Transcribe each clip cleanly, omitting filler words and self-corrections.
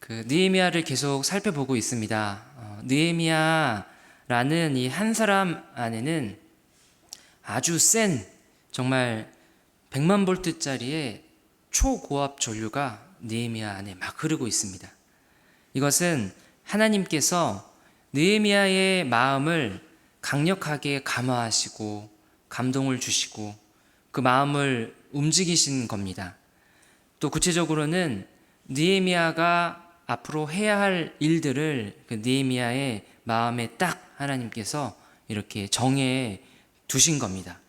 느헤미야를 계속 살펴보고 있습니다. 느헤미야라는 이 한 사람 안에는 아주 센 정말 100만 볼트짜리의 초고압 전류가 느헤미야 안에 막 흐르고 있습니다. 이것은 하나님께서 느헤미야의 마음을 강력하게 감화하시고 감동을 주시고 그 마음을 움직이신 겁니다. 또 구체적으로는 느헤미야가 앞으로 해야 할 일들을 그 느헤미야의 마음에 딱 하나님께서 이렇게 정해 두신 겁니다.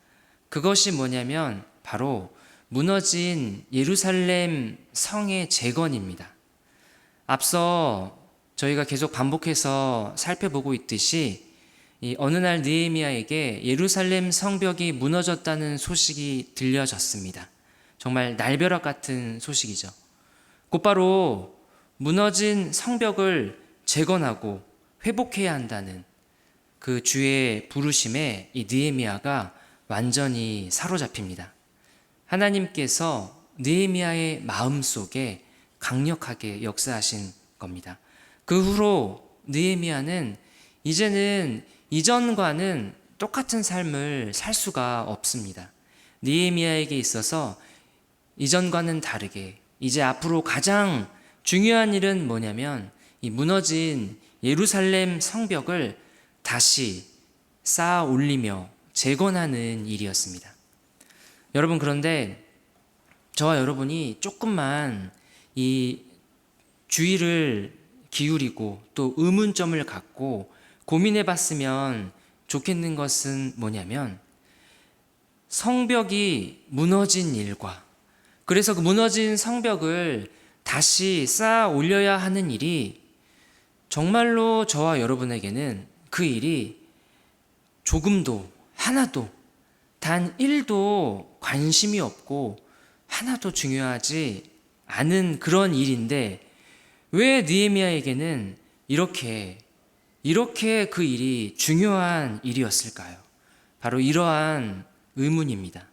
그것이 뭐냐면 바로 무너진 예루살렘 성의 재건입니다. 앞서 저희가 계속 반복해서 살펴보고 있듯이 어느 날 느헤미야에게 예루살렘 성벽이 무너졌다는 소식이 들려졌습니다. 정말 날벼락 같은 소식이죠. 곧바로 무너진 성벽을 재건하고 회복해야 한다는 그 주의 부르심에 이 느헤미야가 완전히 사로잡힙니다. 하나님께서 느헤미야의 마음속에 강력하게 역사하신 겁니다. 그 후로 느헤미야는 이제는 이전과는 똑같은 삶을 살 수가 없습니다. 느헤미야에게 있어서 이전과는 다르게 이제 앞으로 가장 중요한 일은 뭐냐면 이 무너진 예루살렘 성벽을 다시 쌓아 올리며 재건하는 일이었습니다. 여러분, 그런데 저와 여러분이 조금만 이 주의를 기울이고 또 의문점을 갖고 고민해 봤으면 좋겠는 것은 뭐냐면 성벽이 무너진 일과 그래서 그 무너진 성벽을 다시 쌓아 올려야 하는 일이 정말로 저와 여러분에게는 그 일이 조금도 하나도 단 1도 관심이 없고 하나도 중요하지 않은 그런 일인데 왜 느헤미야에게는 이렇게 그 일이 중요한 일이었을까요? 바로 이러한 의문입니다.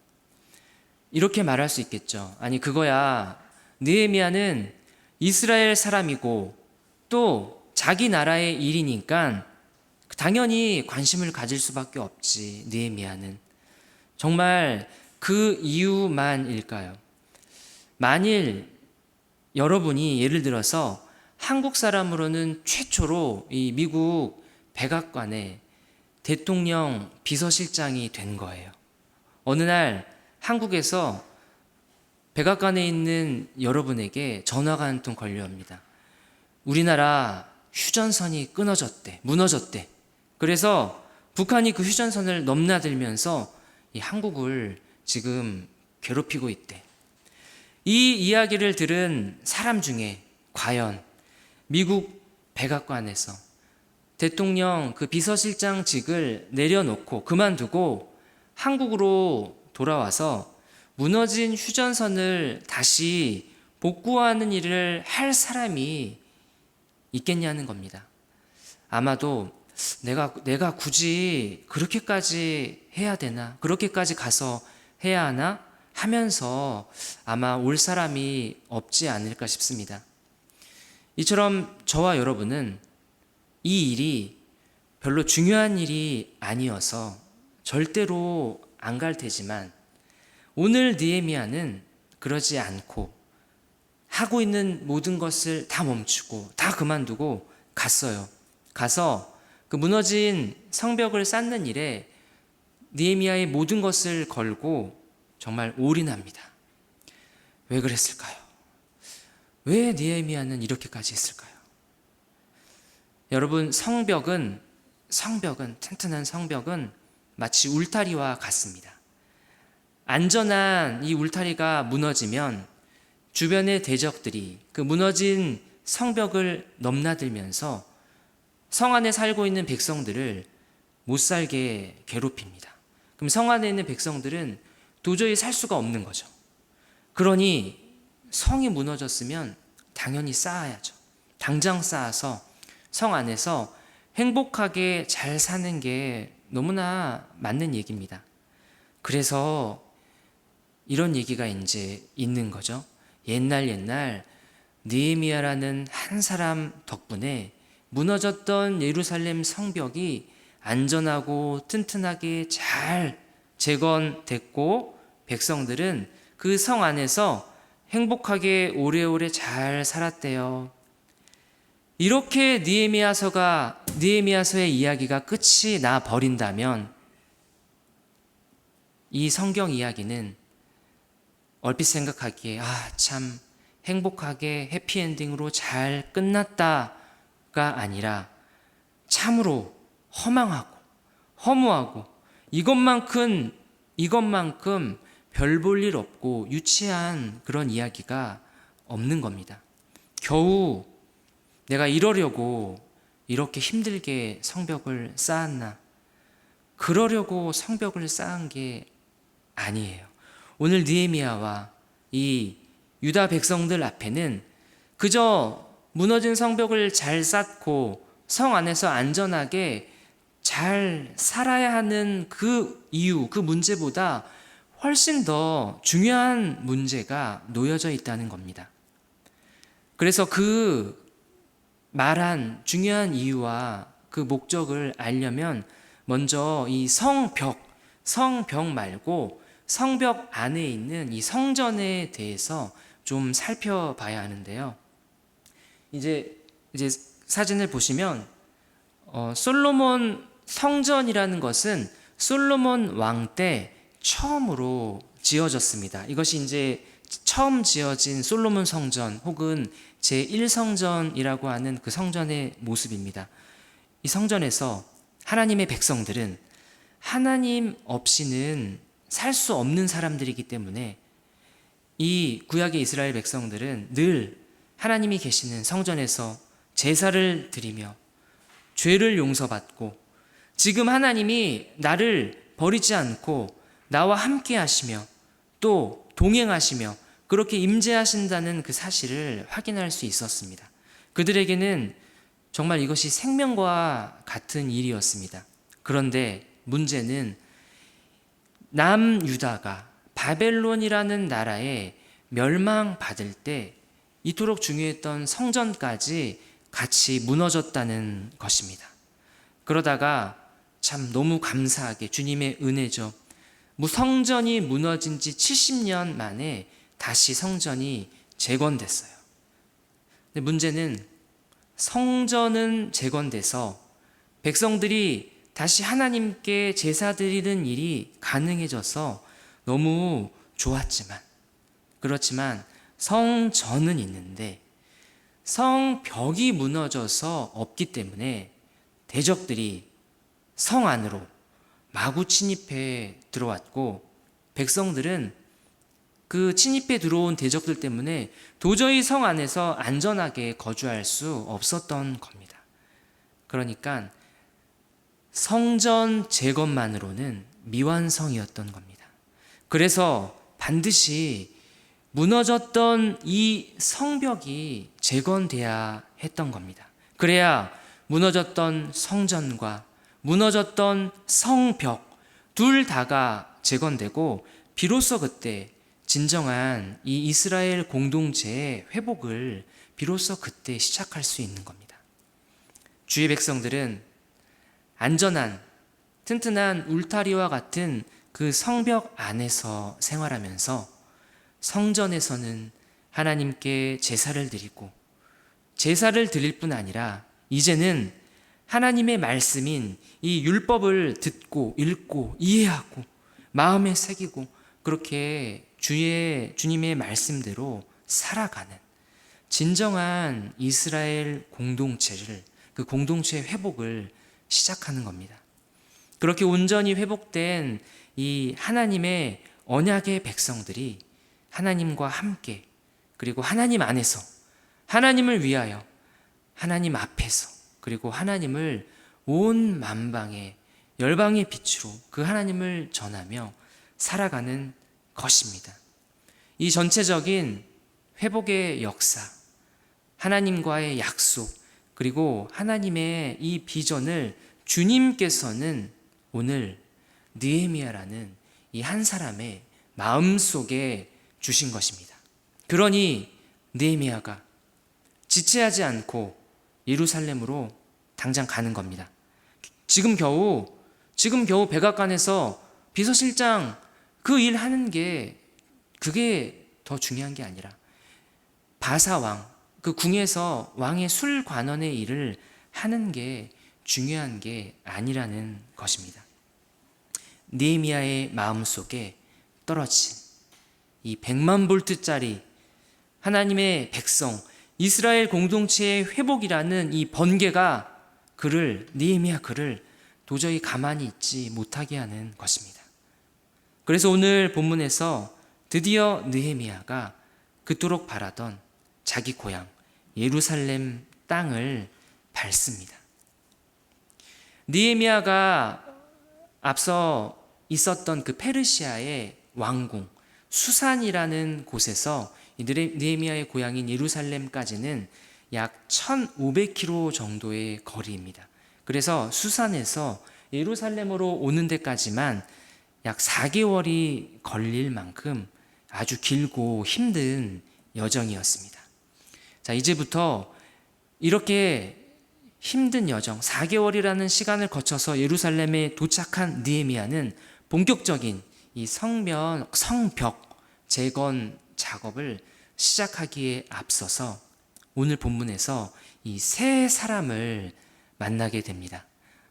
이렇게 말할 수 있겠죠. 아니, 그거야 느헤미야는 이스라엘 사람이고 또 자기 나라의 일이니까 당연히 관심을 가질 수밖에 없지. 느헤미야는 정말 그 이유만일까요? 만일 여러분이 예를 들어서 한국 사람으로는 최초로 이 미국 백악관의 대통령 비서실장이 된 거예요. 어느 날 한국에서 백악관에 있는 여러분에게 전화가 한 통 걸려옵니다. 우리나라 휴전선이 무너졌대. 그래서 북한이 그 휴전선을 넘나들면서 이 한국을 지금 괴롭히고 있대. 이 이야기를 들은 사람 중에 과연 미국 백악관에서 대통령 그 비서실장직을 내려놓고 그만두고 한국으로 돌아와서 무너진 휴전선을 다시 복구하는 일을 할 사람이 있겠냐는 겁니다. 아마도 내가 굳이 그렇게까지 해야 되나? 그렇게까지 가서 해야 하나? 하면서 아마 올 사람이 없지 않을까 싶습니다. 이처럼 저와 여러분은 이 일이 별로 중요한 일이 아니어서 절대로 안 갈 테지만 오늘 느헤미야는 그러지 않고 하고 있는 모든 것을 다 멈추고 다 그만두고 갔어요. 가서 그 무너진 성벽을 쌓는 일에 느헤미야의 모든 것을 걸고 정말 올인합니다. 왜 그랬을까요? 왜 느헤미야는 이렇게까지 했을까요? 여러분, 튼튼한 성벽은 마치 울타리와 같습니다. 안전한 이 울타리가 무너지면 주변의 대적들이 그 무너진 성벽을 넘나들면서 성 안에 살고 있는 백성들을 못 살게 괴롭힙니다. 그럼 성 안에 있는 백성들은 도저히 살 수가 없는 거죠. 그러니 성이 무너졌으면 당연히 쌓아야죠. 당장 쌓아서 성 안에서 행복하게 잘 사는 게 너무나 맞는 얘기입니다. 그래서 이런 얘기가 이제 있는 거죠. 옛날 느헤미야라는 한 사람 덕분에 무너졌던 예루살렘 성벽이 안전하고 튼튼하게 잘 재건됐고, 백성들은 그 성 안에서 행복하게 오래오래 잘 살았대요. 이렇게 느헤미야서의 이야기가 끝이 나 버린다면, 이 성경 이야기는 얼핏 생각하기에 참 행복하게 해피엔딩으로 잘 끝났다가 아니라 참으로 허망하고 허무하고 이것만큼 별 볼 일 없고 유치한 그런 이야기가 없는 겁니다. 겨우 내가 이러려고 이렇게 힘들게 성벽을 쌓았나? 그러려고 성벽을 쌓은 게 아니에요. 오늘 느헤미야와 이 유다 백성들 앞에는 그저 무너진 성벽을 잘 쌓고 성 안에서 안전하게 잘 살아야 하는 그 이유, 그 문제보다 훨씬 더 중요한 문제가 놓여져 있다는 겁니다. 그래서 그 말한 중요한 이유와 그 목적을 알려면 먼저 이 성벽 말고 성벽 안에 있는 이 성전에 대해서 좀 살펴봐야 하는데요. 이제 사진을 보시면 솔로몬 성전이라는 것은 솔로몬 왕 때 처음으로 지어졌습니다. 이것이 이제 처음 지어진 솔로몬 성전 혹은 제1성전이라고 하는 그 성전의 모습입니다. 이 성전에서 하나님의 백성들은 하나님 없이는 살 수 없는 사람들이기 때문에 이 구약의 이스라엘 백성들은 늘 하나님이 계시는 성전에서 제사를 드리며 죄를 용서받고, 지금 하나님이 나를 버리지 않고 나와 함께 하시며 또 동행하시며 그렇게 임재하신다는 그 사실을 확인할 수 있었습니다. 그들에게는 정말 이것이 생명과 같은 일이었습니다. 그런데 문제는 남유다가 바벨론이라는 나라에 멸망받을 때 이토록 중요했던 성전까지 같이 무너졌다는 것입니다. 그러다가 참 너무 감사하게 주님의 은혜죠. 성전이 무너진 지 70년 만에 다시 성전이 재건됐어요. 근데 문제는 성전은 재건돼서 백성들이 다시 하나님께 제사 드리는 일이 가능해져서 너무 좋았지만, 그렇지만 성전은 있는데 성벽이 무너져서 없기 때문에 대적들이 성 안으로 마구 침입해 들어왔고, 백성들은 그 침입해 들어온 대적들 때문에 도저히 성 안에서 안전하게 거주할 수 없었던 겁니다. 그러니까 성전 재건만으로는 미완성이었던 겁니다. 그래서 반드시 무너졌던 이 성벽이 재건돼야 했던 겁니다. 그래야 무너졌던 성전과 무너졌던 성벽 둘 다가 재건되고, 비로소 그때 진정한 이 이스라엘 공동체의 회복을 비로소 그때 시작할 수 있는 겁니다. 주의 백성들은 안전한 튼튼한 울타리와 같은 그 성벽 안에서 생활하면서 성전에서는 하나님께 제사를 드리고, 제사를 드릴 뿐 아니라 이제는 하나님의 말씀인 이 율법을 듣고 읽고 이해하고 마음에 새기고 그렇게 주님의 말씀대로 살아가는 진정한 이스라엘 공동체를, 그 공동체의 회복을 시작하는 겁니다. 그렇게 온전히 회복된 이 하나님의 언약의 백성들이 하나님과 함께, 그리고 하나님 안에서, 하나님을 위하여, 하나님 앞에서, 그리고 하나님을 온 만방의 열방의 빛으로 그 하나님을 전하며 살아가는 것입니다. 이 전체적인 회복의 역사, 하나님과의 약속, 그리고 하나님의 이 비전을 주님께서는 오늘 느헤미야라는 이 한 사람의 마음속에 주신 것입니다. 그러니 느헤미야가 지체하지 않고 예루살렘으로 당장 가는 겁니다. 지금 겨우 백악관에서 비서실장 그 일 하는 게 그게 더 중요한 게 아니라 바사왕, 그 궁에서 왕의 술관원의 일을 하는 게 중요한 게 아니라는 것입니다. 느헤미야의 마음속에 떨어진 이 100만 볼트짜리 하나님의 백성, 이스라엘 공동체의 회복이라는 이 번개가 느헤미야 그를 도저히 가만히 있지 못하게 하는 것입니다. 그래서 오늘 본문에서 드디어 느헤미야가 그토록 바라던 자기 고향 예루살렘 땅을 밟습니다. 느헤미야가 앞서 있었던 그 페르시아의 왕궁 수산이라는 곳에서 느헤미야의 고향인 예루살렘까지는 약 1500km 정도의 거리입니다. 그래서 수산에서 예루살렘으로 오는 데까지만 약 4개월이 걸릴 만큼 아주 길고 힘든 여정이었습니다. 자, 이제부터 이렇게 힘든 여정, 4개월이라는 시간을 거쳐서 예루살렘에 도착한 느헤미야는 본격적인 이 성벽 재건 작업을 시작하기에 앞서서 오늘 본문에서 이 세 사람을 만나게 됩니다.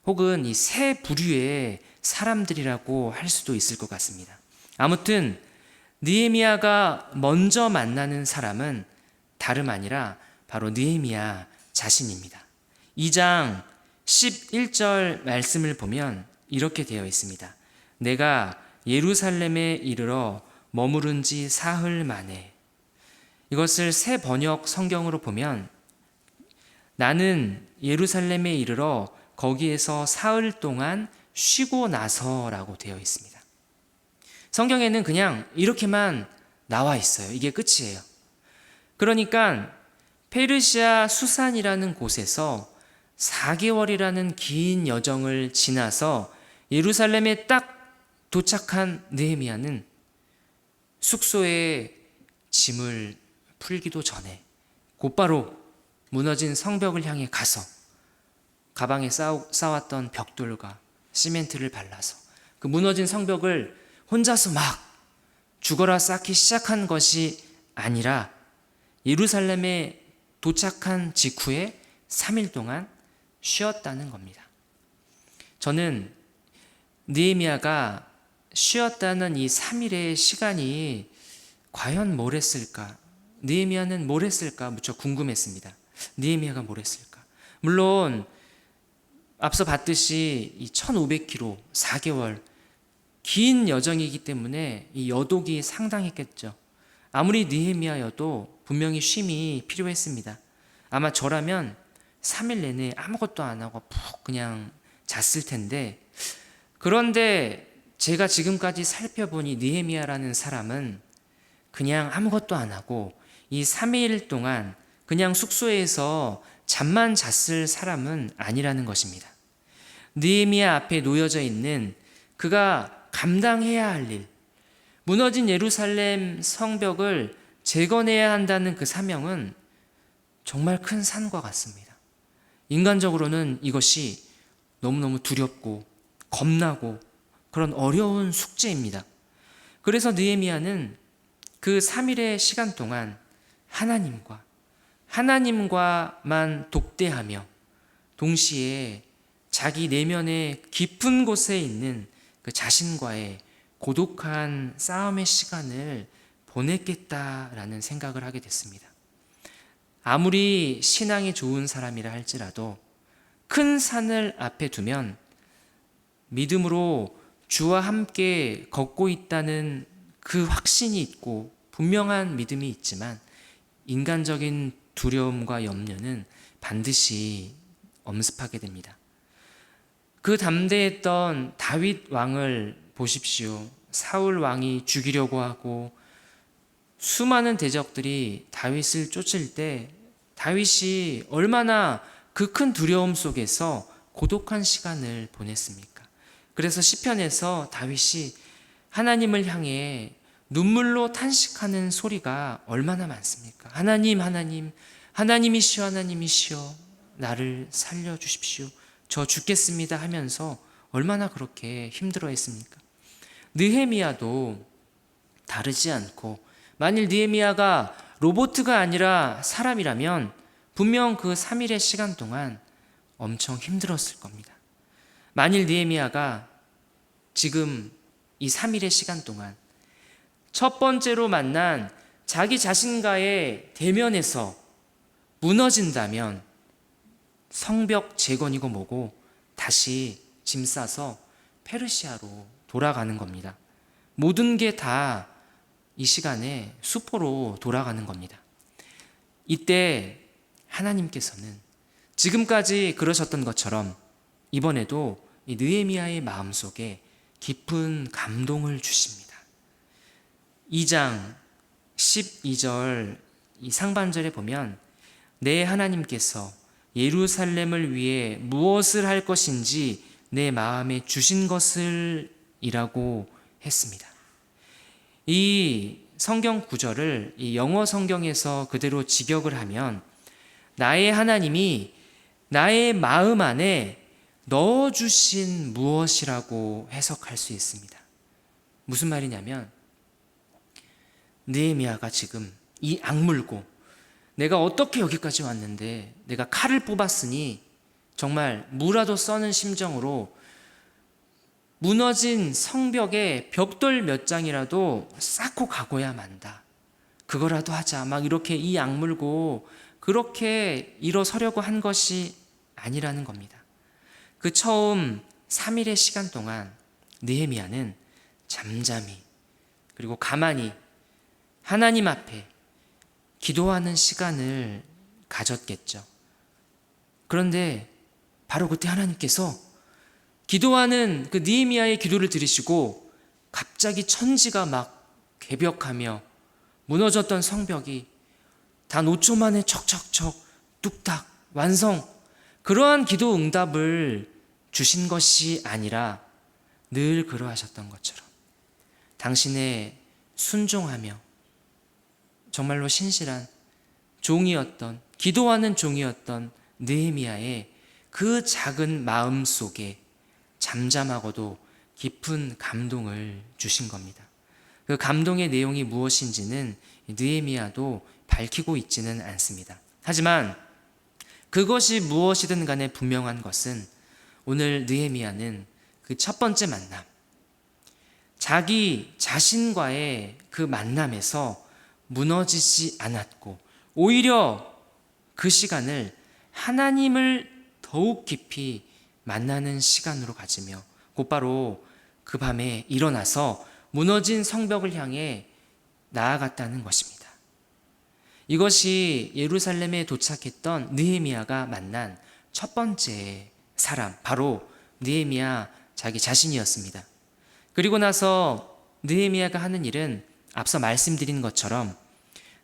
혹은 이 세 부류의 사람들이라고 할 수도 있을 것 같습니다. 아무튼 느헤미야가 먼저 만나는 사람은 다름 아니라 바로 느헤미야 자신입니다. 2장 11절 말씀을 보면 이렇게 되어 있습니다. 내가 예루살렘에 이르러 머무른 지 사흘 만에. 이것을 새 번역 성경으로 보면 나는 예루살렘에 이르러 거기에서 사흘 동안 쉬고 나서라고 되어 있습니다. 성경에는 그냥 이렇게만 나와 있어요. 이게 끝이에요. 그러니까 페르시아 수산이라는 곳에서 4개월이라는 긴 여정을 지나서 예루살렘에 딱 도착한 느헤미야는 숙소에 짐을 풀기도 전에 곧바로 무너진 성벽을 향해 가서 가방에 쌓았던 벽돌과 시멘트를 발라서 그 무너진 성벽을 혼자서 막 죽어라 쌓기 시작한 것이 아니라 예루살렘에 도착한 직후에 3일 동안 쉬었다는 겁니다. 저는 느헤미야가 쉬었다는 이 3일의 시간이 과연 뭘 했을까? 느헤미야는 뭘 했을까? 무척 궁금했습니다. 느헤미야가 뭘 했을까? 물론 앞서 봤듯이 이 1500km, 4개월 긴 여정이기 때문에 이 여독이 상당했겠죠. 아무리 느헤미야여도 분명히 쉼이 필요했습니다. 아마 저라면 3일 내내 아무것도 안 하고 푹 그냥 잤을 텐데, 그런데 제가 지금까지 살펴보니 느헤미야라는 사람은 그냥 아무것도 안 하고 이 3일 동안 그냥 숙소에서 잠만 잤을 사람은 아니라는 것입니다. 느헤미야 앞에 놓여져 있는 그가 감당해야 할 일, 무너진 예루살렘 성벽을 재건해야 한다는 그 사명은 정말 큰 산과 같습니다. 인간적으로는 이것이 너무너무 두렵고 겁나고 그런 어려운 숙제입니다. 그래서 느헤미야는 그 3일의 시간 동안 하나님과만 독대하며 동시에 자기 내면의 깊은 곳에 있는 그 자신과의 고독한 싸움의 시간을 보냈겠다라는 생각을 하게 됐습니다. 아무리 신앙이 좋은 사람이라 할지라도 큰 산을 앞에 두면 믿음으로 주와 함께 걷고 있다는 그 확신이 있고 분명한 믿음이 있지만 인간적인 두려움과 염려는 반드시 엄습하게 됩니다. 그 담대했던 다윗 왕을 보십시오. 사울 왕이 죽이려고 하고 수많은 대적들이 다윗을 쫓을 때 다윗이 얼마나 그 큰 두려움 속에서 고독한 시간을 보냈습니까? 그래서 시편에서 다윗이 하나님을 향해 눈물로 탄식하는 소리가 얼마나 많습니까? 하나님, 하나님, 하나님이시여 하나님이시여 나를 살려주십시오. 저 죽겠습니다 하면서 얼마나 그렇게 힘들어했습니까? 느헤미야도 다르지 않고, 만일 느헤미야가 로봇가 아니라 사람이라면 분명 그 3일의 시간 동안 엄청 힘들었을 겁니다. 만일 느헤미야가 지금 이 3일의 시간 동안 첫 번째로 만난 자기 자신과의 대면에서 무너진다면 성벽 재건이고 뭐고 다시 짐 싸서 페르시아로 돌아가는 겁니다. 모든 게 다 이 시간에 수포로 돌아가는 겁니다. 이때 하나님께서는 지금까지 그러셨던 것처럼 이번에도 이 느헤미야의 마음속에 깊은 감동을 주십니다. 2장 12절 이 상반절에 보면 내 하나님께서 예루살렘을 위해 무엇을 할 것인지 내 마음에 주신 것을 이라고 했습니다. 이 성경 구절을 이 영어 성경에서 그대로 직역을 하면 나의 하나님이 나의 마음 안에 넣어주신 무엇이라고 해석할 수 있습니다. 무슨 말이냐면 느헤미야가 지금 이 악물고 내가 어떻게 여기까지 왔는데 내가 칼을 뽑았으니 정말 무라도 써는 심정으로 무너진 성벽에 벽돌 몇 장이라도 쌓고 가고야 만다. 그거라도 하자. 막 이렇게 이 악물고 그렇게 일어서려고 한 것이 아니라는 겁니다. 그 처음 3일의 시간 동안 느헤미야는 잠잠히 그리고 가만히 하나님 앞에 기도하는 시간을 가졌겠죠. 그런데 바로 그때 하나님께서 기도하는 그 느헤미야의 기도를 들으시고 갑자기 천지가 막 개벽하며 무너졌던 성벽이 단 5초 만에 척척척 뚝딱 완성, 그러한 기도 응답을 주신 것이 아니라 늘 그러하셨던 것처럼 당신의 순종하며 정말로 신실한 종이었던, 기도하는 종이었던 느헤미야의 그 작은 마음 속에 잠잠하고도 깊은 감동을 주신 겁니다. 그 감동의 내용이 무엇인지는 느헤미야도 밝히고 있지는 않습니다. 하지만 그것이 무엇이든 간에 분명한 것은 오늘 느헤미야는 그 첫 번째 만남, 자기 자신과의 그 만남에서 무너지지 않았고 오히려 그 시간을 하나님을 더욱 깊이 만나는 시간으로 가지며 곧바로 그 밤에 일어나서 무너진 성벽을 향해 나아갔다는 것입니다. 이것이 예루살렘에 도착했던 느헤미야가 만난 첫 번째 사람, 바로 느헤미야 자기 자신이었습니다. 그리고 나서 느헤미야가 하는 일은 앞서 말씀드린 것처럼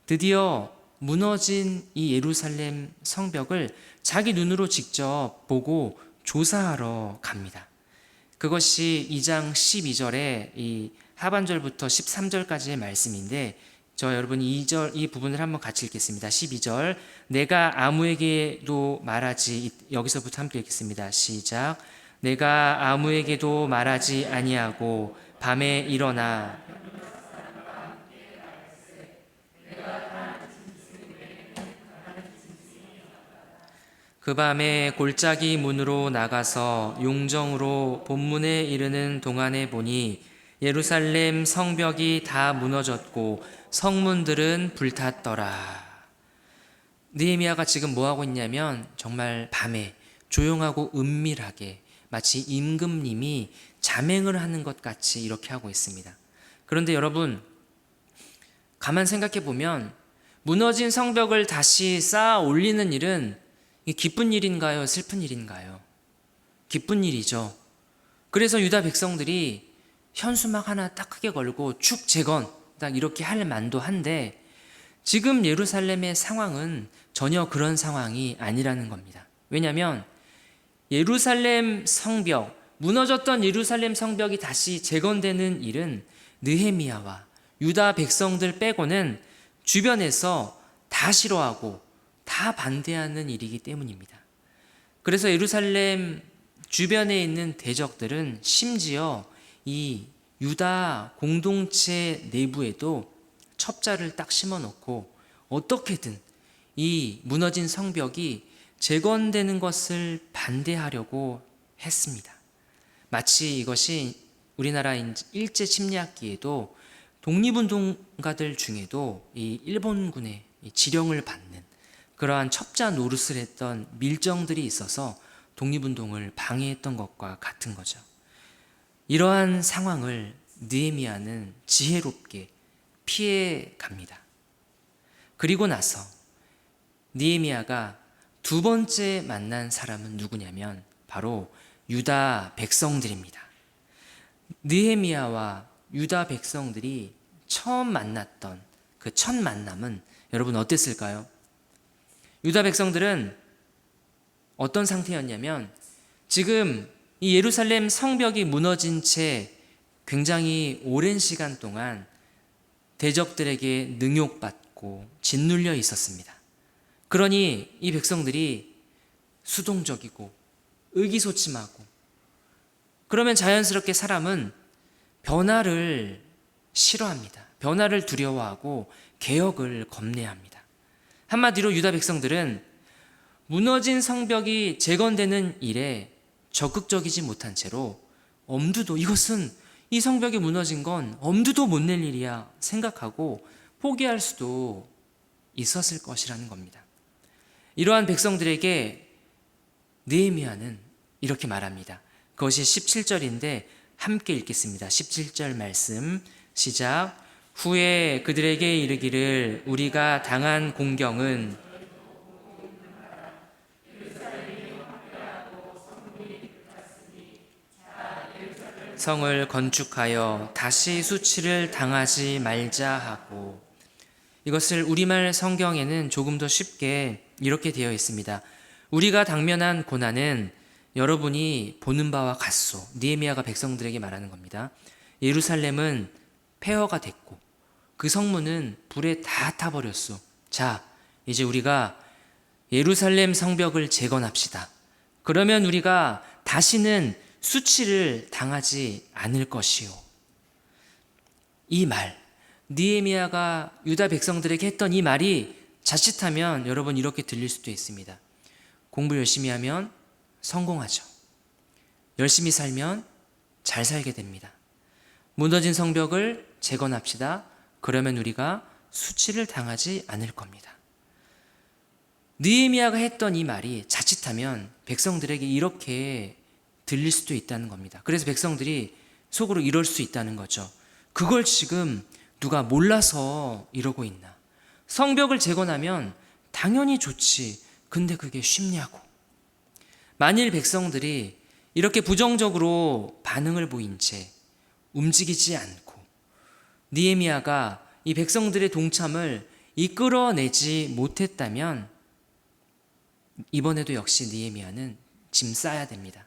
드디어 무너진 이 예루살렘 성벽을 자기 눈으로 직접 보고 조사하러 갑니다. 그것이 2장 12절에 이 하반절부터 13절까지의 말씀인데 여러분 이 부분을 한번 같이 읽겠습니다. 12절 내가 아무에게도 말하지, 여기서부터 함께 읽겠습니다. 시작. 내가 아무에게도 말하지 아니하고 밤에 일어나 그 밤에 골짜기 문으로 나가서 용정으로 본문에 이르는 동안에 보니 예루살렘 성벽이 다 무너졌고 성문들은 불탔더라. 느헤미야가 지금 뭐하고 있냐면 정말 밤에 조용하고 은밀하게 마치 임금님이 자맹을 하는 것 같이 이렇게 하고 있습니다. 그런데 여러분 가만 생각해 보면 무너진 성벽을 다시 쌓아 올리는 일은 기쁜 일인가요? 슬픈 일인가요? 기쁜 일이죠. 그래서 유다 백성들이 현수막 하나 딱 크게 걸고 축 재건 딱 이렇게 할 만도 한데 지금 예루살렘의 상황은 전혀 그런 상황이 아니라는 겁니다. 왜냐하면 예루살렘 성벽, 무너졌던 예루살렘 성벽이 다시 재건되는 일은 느헤미야와 유다 백성들 빼고는 주변에서 다 싫어하고 다 반대하는 일이기 때문입니다. 그래서 예루살렘 주변에 있는 대적들은 심지어 이 유다 공동체 내부에도 첩자를 딱 심어 놓고 어떻게든 이 무너진 성벽이 재건되는 것을 반대하려고 했습니다. 마치 이것이 우리나라 일제 침략기에도 독립운동가들 중에도 이 일본군의 지령을 받는 그러한 첩자 노릇을 했던 밀정들이 있어서 독립운동을 방해했던 것과 같은 거죠. 이러한 상황을 느헤미야는 지혜롭게 피해 갑니다. 그리고 나서 느헤미야가 두 번째 만난 사람은 누구냐면 바로 유다 백성들입니다. 느헤미야와 유다 백성들이 처음 만났던 그 첫 만남은 여러분 어땠을까요? 유다 백성들은 어떤 상태였냐면 지금 이 예루살렘 성벽이 무너진 채 굉장히 오랜 시간 동안 대적들에게 능욕받고 짓눌려 있었습니다. 그러니 이 백성들이 수동적이고 의기소침하고 그러면 자연스럽게 사람은 변화를 싫어합니다. 변화를 두려워하고 개혁을 겁내합니다. 한마디로 유다 백성들은 무너진 성벽이 재건되는 일에 적극적이지 못한 채로 엄두도 이것은 이 성벽이 무너진 건 엄두도 못 낼 일이야 생각하고 포기할 수도 있었을 것이라는 겁니다. 이러한 백성들에게 느헤미야는 이렇게 말합니다. 그것이 17절인데 함께 읽겠습니다. 17절 말씀 시작. 후에 그들에게 이르기를 우리가 당한 공경은 성을 건축하여 다시 수치를 당하지 말자 하고, 이것을 우리말 성경에는 조금 더 쉽게 이렇게 되어 있습니다. 우리가 당면한 고난은 여러분이 보는 바와 같소. 느헤미야가 백성들에게 말하는 겁니다. 예루살렘은 폐허가 됐고 그 성문은 불에 다 타버렸소. 자, 이제 우리가 예루살렘 성벽을 재건합시다. 그러면 우리가 다시는 수치를 당하지 않을 것이요. 이 말, 느헤미야가 유다 백성들에게 했던 이 말이 자칫하면 여러분 이렇게 들릴 수도 있습니다. 공부 열심히 하면 성공하죠. 열심히 살면 잘 살게 됩니다. 무너진 성벽을 재건합시다. 그러면 우리가 수치를 당하지 않을 겁니다. 느헤미야가 했던 이 말이 자칫하면 백성들에게 이렇게 들릴 수도 있다는 겁니다. 그래서 백성들이 속으로 이럴 수 있다는 거죠. 그걸 지금 누가 몰라서 이러고 있나. 성벽을 재건하면 당연히 좋지. 근데 그게 쉽냐고. 만일 백성들이 이렇게 부정적으로 반응을 보인 채 움직이지 않고 느헤미야가 이 백성들의 동참을 이끌어내지 못했다면 이번에도 역시 느헤미야는 짐 싸야 됩니다.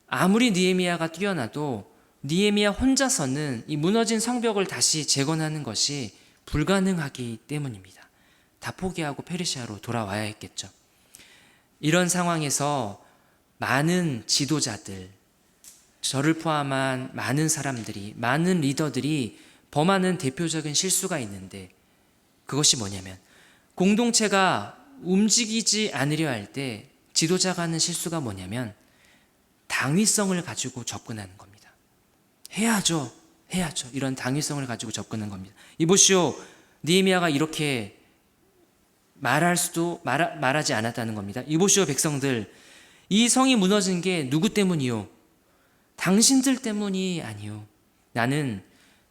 아무리 느헤미야가 뛰어나도 느헤미야 혼자서는 이 무너진 성벽을 다시 재건하는 것이 불가능하기 때문입니다. 다 포기하고 페르시아로 돌아와야 했겠죠. 이런 상황에서 많은 지도자들, 저를 포함한 많은 사람들이, 많은 리더들이 범하는 대표적인 실수가 있는데 그것이 뭐냐면 공동체가 움직이지 않으려 할 때 지도자가 하는 실수가 뭐냐면 당위성을 가지고 접근하는 겁니다. 해야죠. 이런 당위성을 가지고 접근하는 겁니다. 이보시오. 느헤미야가 이렇게 말하지 않았다는 겁니다. 이보시오 백성들, 이 성이 무너진 게 누구 때문이요? 당신들 때문이 아니요. 나는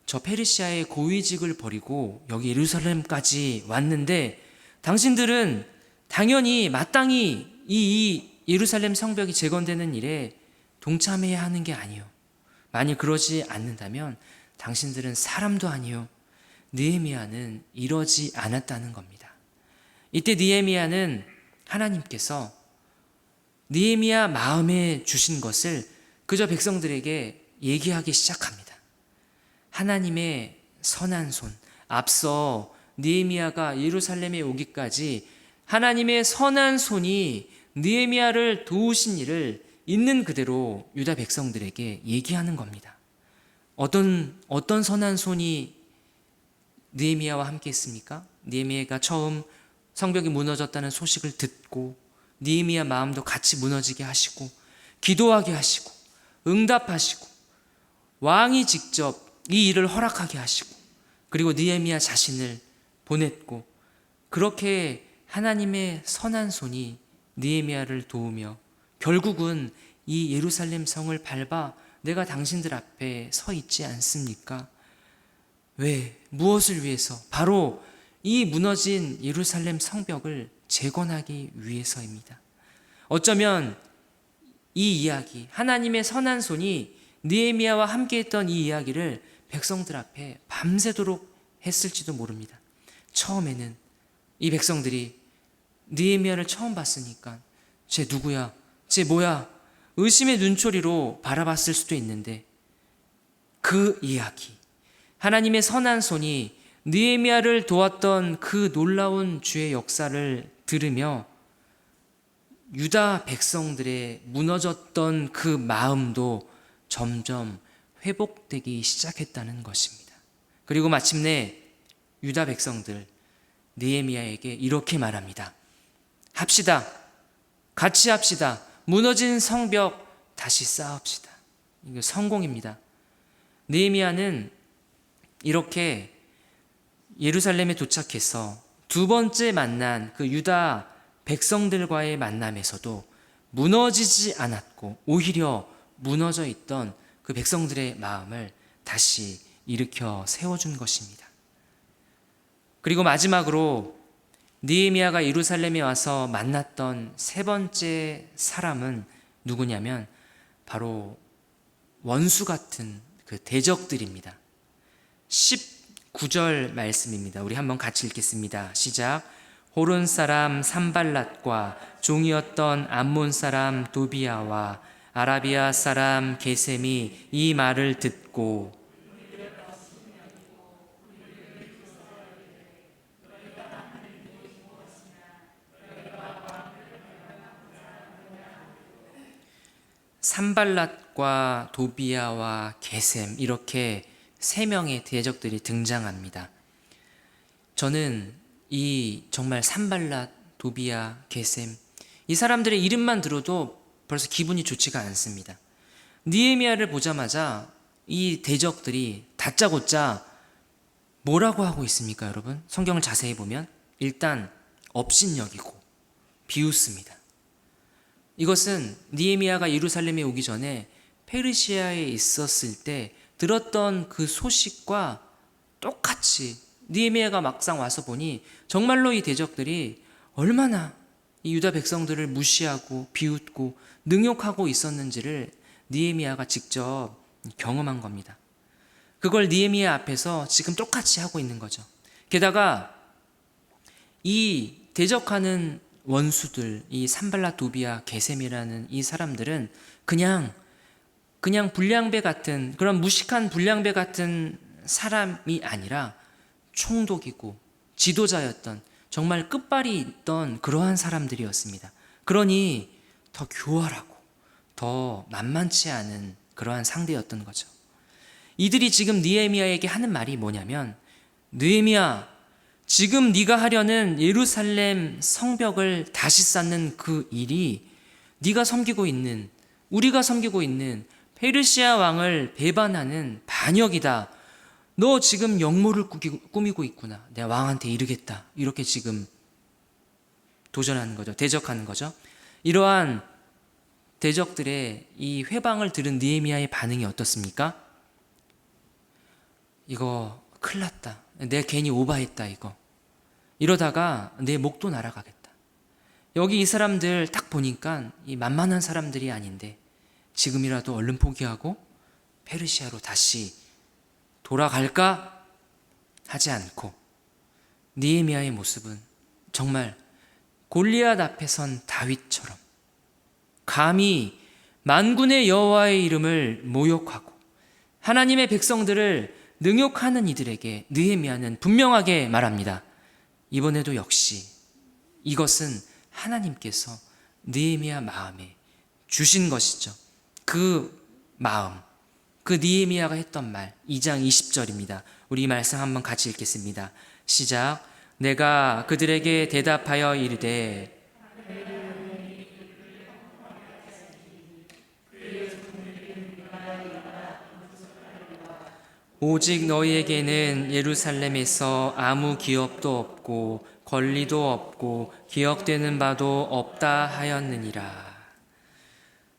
저 페르시아의 고위직을 버리고 여기 예루살렘까지 왔는데 당신들은 당연히 마땅히 이 예루살렘 성벽이 재건되는 일에 동참해야 하는 게 아니요. 만일 그러지 않는다면 당신들은 사람도 아니요. 느헤미야는 이러지 않았다는 겁니다. 이때 느헤미야는 하나님께서 느헤미야 마음에 주신 것을 그저 백성들에게 얘기하기 시작합니다. 하나님의 선한 손, 앞서 느헤미야가 예루살렘에 오기까지 하나님의 선한 손이 느헤미야를 도우신 일을 있는 그대로 유다 백성들에게 얘기하는 겁니다. 어떤 선한 손이 느헤미야와 함께 했습니까? 느헤미야가 처음 성벽이 무너졌다는 소식을 듣고 느헤미야 마음도 같이 무너지게 하시고 기도하게 하시고 응답하시고 왕이 직접 이 일을 허락하게 하시고 그리고 느헤미야 자신을 보냈고 그렇게 하나님의 선한 손이 느헤미야를 도우며 결국은 이 예루살렘 성을 밟아 내가 당신들 앞에 서 있지 않습니까? 왜? 무엇을 위해서? 바로 이 무너진 예루살렘 성벽을 재건하기 위해서입니다. 어쩌면 이 이야기, 하나님의 선한 손이 느헤미야와 함께했던 이 이야기를 백성들 앞에 밤새도록 했을지도 모릅니다. 처음에는 이 백성들이 느헤미야를 처음 봤으니까 쟤 누구야? 쟤 뭐야? 의심의 눈초리로 바라봤을 수도 있는데 그 이야기, 하나님의 선한 손이 느헤미야를 도왔던 그 놀라운 주의 역사를 들으며 유다 백성들의 무너졌던 그 마음도 점점 회복되기 시작했다는 것입니다. 그리고 마침내 유다 백성들 느헤미야에게 이렇게 말합니다. 합시다. 같이 합시다. 무너진 성벽 다시 쌓읍시다. 이거 성공입니다. 느헤미야는 이렇게 예루살렘에 도착해서 두 번째 만난 그 유다 백성들과의 만남에서도 무너지지 않았고 오히려 무너져 있던 그 백성들의 마음을 다시 일으켜 세워준 것입니다. 그리고 마지막으로 느헤미야가 예루살렘에 와서 만났던 세 번째 사람은 누구냐면 바로 원수 같은 그 대적들입니다. 19절 말씀입니다. 우리 한번 같이 읽겠습니다. 시작. 호른 사람 산발랏과 종이었던 암몬 사람 도비야와 아라비아 사람 게셈이 이 말을 듣고 산발랏과 도비야와 게셈 이렇게 세 명의 대적들이 등장합니다. 저는 이 정말 산발랏, 도비야, 게셈 이 사람들의 이름만 들어도 벌써 기분이 좋지가 않습니다. 느헤미야를 보자마자 이 대적들이 다짜고짜 뭐라고 하고 있습니까, 여러분? 성경을 자세히 보면 일단 업신여기고 비웃습니다. 이것은 느헤미야가 예루살렘에 오기 전에 페르시아에 있었을 때 들었던 그 소식과 똑같이 느헤미야가 막상 와서 보니 정말로 이 대적들이 얼마나 이 유다 백성들을 무시하고 비웃고 능욕하고 있었는지를 느헤미야가 직접 경험한 겁니다. 그걸 느헤미야 앞에서 지금 똑같이 하고 있는 거죠. 게다가 이 대적하는 원수들, 이 산발랏, 도비야, 게셈이라는 이 사람들은 그냥 불량배 같은 그런 무식한 불량배 같은 사람이 아니라 총독이고 지도자였던 정말 끝발이 있던 그러한 사람들이었습니다. 그러니 더 교활하고 더 만만치 않은 그러한 상대였던 거죠. 이들이 지금 느헤미야에게 하는 말이 뭐냐면 느헤미야, 지금 네가 하려는 예루살렘 성벽을 다시 쌓는 그 일이 네가 섬기고 있는, 우리가 섬기고 있는 페르시아 왕을 배반하는 반역이다. 너 지금 역모를 꾸미고 있구나. 내가 왕한테 이르겠다. 이렇게 지금 도전하는 거죠. 대적하는 거죠. 이러한 대적들의 이 회방을 들은 느헤미야의 반응이 어떻습니까? 이거 큰일 났다. 내가 괜히 오바했다 이거. 이러다가 내 목도 날아가겠다. 여기 이 사람들 딱 보니까 이 만만한 사람들이 아닌데 지금이라도 얼른 포기하고 페르시아로 다시 돌아갈까 하지 않고 느헤미야의 모습은 정말 골리앗 앞에 선 다윗처럼 감히 만군의 여호와의 이름을 모욕하고 하나님의 백성들을 능욕하는 이들에게 느헤미야는 분명하게 말합니다. 이번에도 역시 이것은 하나님께서 느헤미야 마음에 주신 것이죠. 그 마음, 그 느헤미야가 했던 말, 2장 20절입니다. 우리 이 말씀 한번 같이 읽겠습니다. 시작. 내가 그들에게 대답하여 이르되 오직 너희에게는 예루살렘에서 아무 기업도 없고 권리도 없고 기억되는 바도 없다 하였느니라.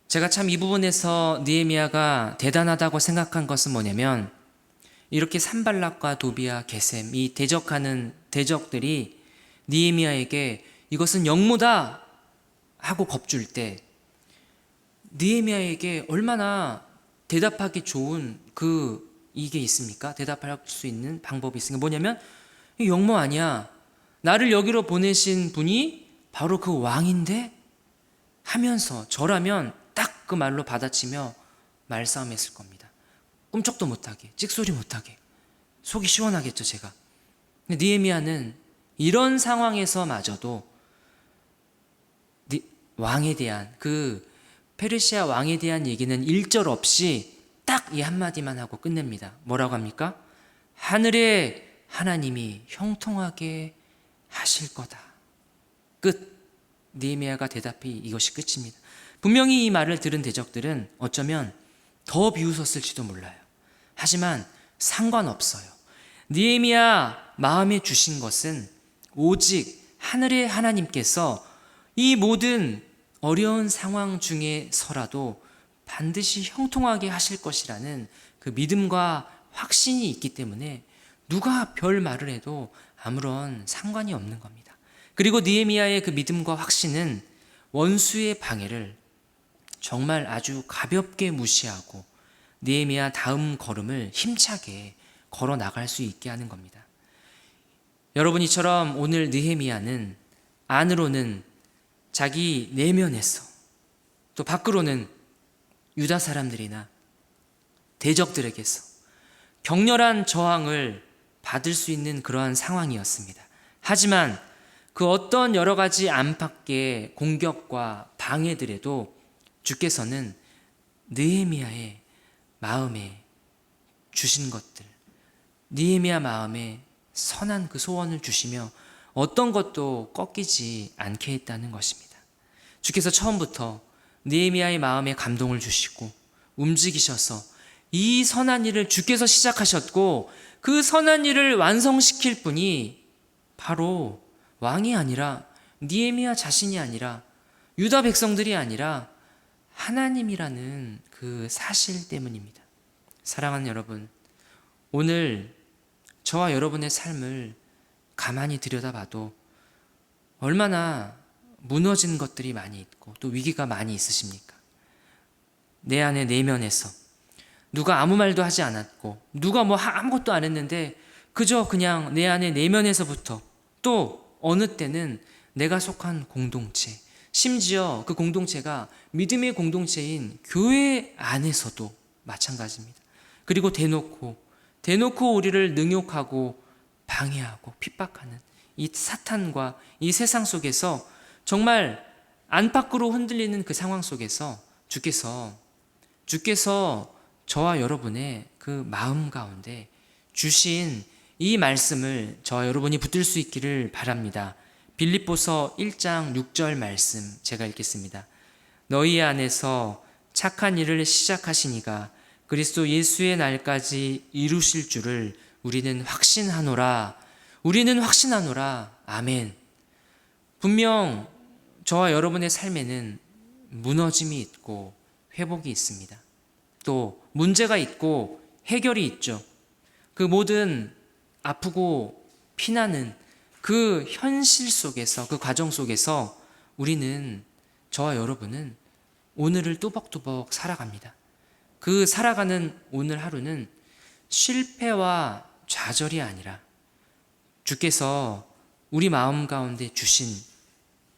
제가 참 이 부분에서 느헤미야가 대단하다고 생각한 것은 뭐냐면, 이렇게 산발락과 도비야, 게셈 이 대적하는 대적들이 느헤미야에게 이것은 영모다 하고 겁줄 때 느헤미야에게 얼마나 대답하기 좋은 이게 있습니까? 대답할 수 있는 방법이 있습니까? 뭐냐면, 이 영모 아니야, 나를 여기로 보내신 분이 바로 그 왕인데 하면서 저라면 딱 그 말로 받아치며 말싸움했을 겁니다. 꿈쩍도 못하게, 찍소리 못하게, 속이 시원하겠죠 제가. 근데 느헤미야는 이런 상황에서마저도 왕에 대한, 그 페르시아 왕에 대한 얘기는 일절 없이 딱 이 한마디만 하고 끝냅니다. 뭐라고 합니까? 하늘의 하나님이 형통하게 하실 거다. 끝. 느헤미야가 대답이 이것이 끝입니다. 분명히 이 말을 들은 대적들은 어쩌면 더 비웃었을지도 몰라요. 하지만 상관없어요. 느헤미야 마음에 주신 것은 오직 하늘의 하나님께서 이 모든 어려운 상황 중에서라도 반드시 형통하게 하실 것이라는 그 믿음과 확신이 있기 때문에 누가 별 말을 해도 아무런 상관이 없는 겁니다. 그리고 느헤미야의 그 믿음과 확신은 원수의 방해를 정말 아주 가볍게 무시하고 느헤미야 다음 걸음을 힘차게 걸어 나갈 수 있게 하는 겁니다. 여러분, 이처럼 오늘 느헤미야는 안으로는 자기 내면에서, 또 밖으로는 유다 사람들이나 대적들에게서 격렬한 저항을 받을 수 있는 그러한 상황이었습니다. 하지만 그 어떤 여러 가지 안팎의 공격과 방해들에도 주께서는 느헤미야의 마음에 주신 것들, 느헤미야 마음에 선한 그 소원을 주시며 어떤 것도 꺾이지 않게 했다는 것입니다. 주께서 처음부터 느헤미야의 마음에 감동을 주시고 움직이셔서 이 선한 일을 주께서 시작하셨고, 그 선한 일을 완성시킬 분이 바로 왕이 아니라, 느헤미야 자신이 아니라, 유다 백성들이 아니라 하나님이라는 그 사실 때문입니다. 사랑하는 여러분, 오늘 저와 여러분의 삶을 가만히 들여다봐도 얼마나 무너진 것들이 많이 있고 또 위기가 많이 있으십니까? 내 안에 내면에서 누가 아무 말도 하지 않았고 누가 뭐 아무것도 안 했는데 그저 그냥 내 안에 내면에서부터, 또 어느 때는 내가 속한 공동체, 심지어 그 공동체가 믿음의 공동체인 교회 안에서도 마찬가지입니다. 그리고 대놓고 우리를 능욕하고 방해하고 핍박하는 이 사탄과 이 세상 속에서 정말 안팎으로 흔들리는 그 상황 속에서 주께서 저와 여러분의 그 마음 가운데 주신 이 말씀을 저와 여러분이 붙들 수 있기를 바랍니다. 빌립보서 1장 6절 말씀 제가 읽겠습니다. 너희 안에서 착한 일을 시작하시니가 그리스도 예수의 날까지 이루실 줄을 우리는 확신하노라. 우리는 확신하노라. 아멘. 분명 저와 여러분의 삶에는 무너짐이 있고 회복이 있습니다. 또 문제가 있고 해결이 있죠. 그 모든 아프고 피나는 그 현실 속에서, 그 과정 속에서 우리는, 저와 여러분은 오늘을 또박또박 살아갑니다. 그 살아가는 오늘 하루는 실패와 좌절이 아니라 주께서 우리 마음 가운데 주신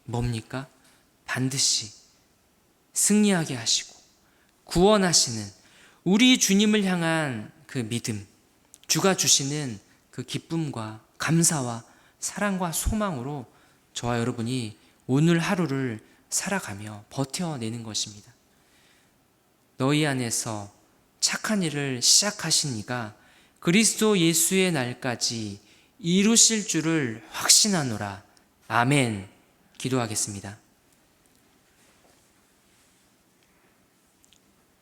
뭡니까? 반드시 승리하게 하시고 구원하시는 우리 주님을 향한 그 믿음, 주가 주시는 그 기쁨과 감사와 사랑과 소망으로 저와 여러분이 오늘 하루를 살아가며 버텨내는 것입니다. 너희 안에서 착한 일을 시작하신 이가 그리스도 예수의 날까지 이루실 줄을 확신하노라. 아멘. 기도하겠습니다.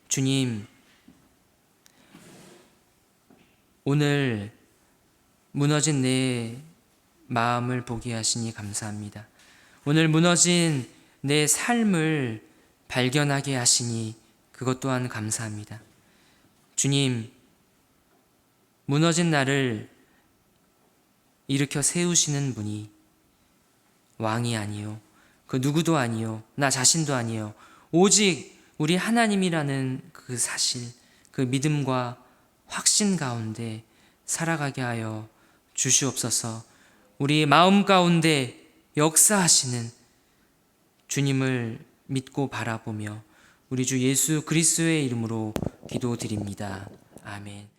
주님, 오늘 무너진 내 마음을 보게 하시니 감사합니다. 오늘 무너진 내 삶을 발견하게 하시니 그것 또한 감사합니다. 주님, 무너진 나를 일으켜 세우시는 분이 왕이 아니요, 그 누구도 아니요, 나 자신도 아니요, 오직 우리 하나님이라는 그 사실, 그 믿음과 확신 가운데 살아가게 하여 주시옵소서. 우리 마음 가운데 역사하시는 주님을 믿고 바라보며 우리 주 예수 그리스도의 이름으로 기도드립니다. 아멘.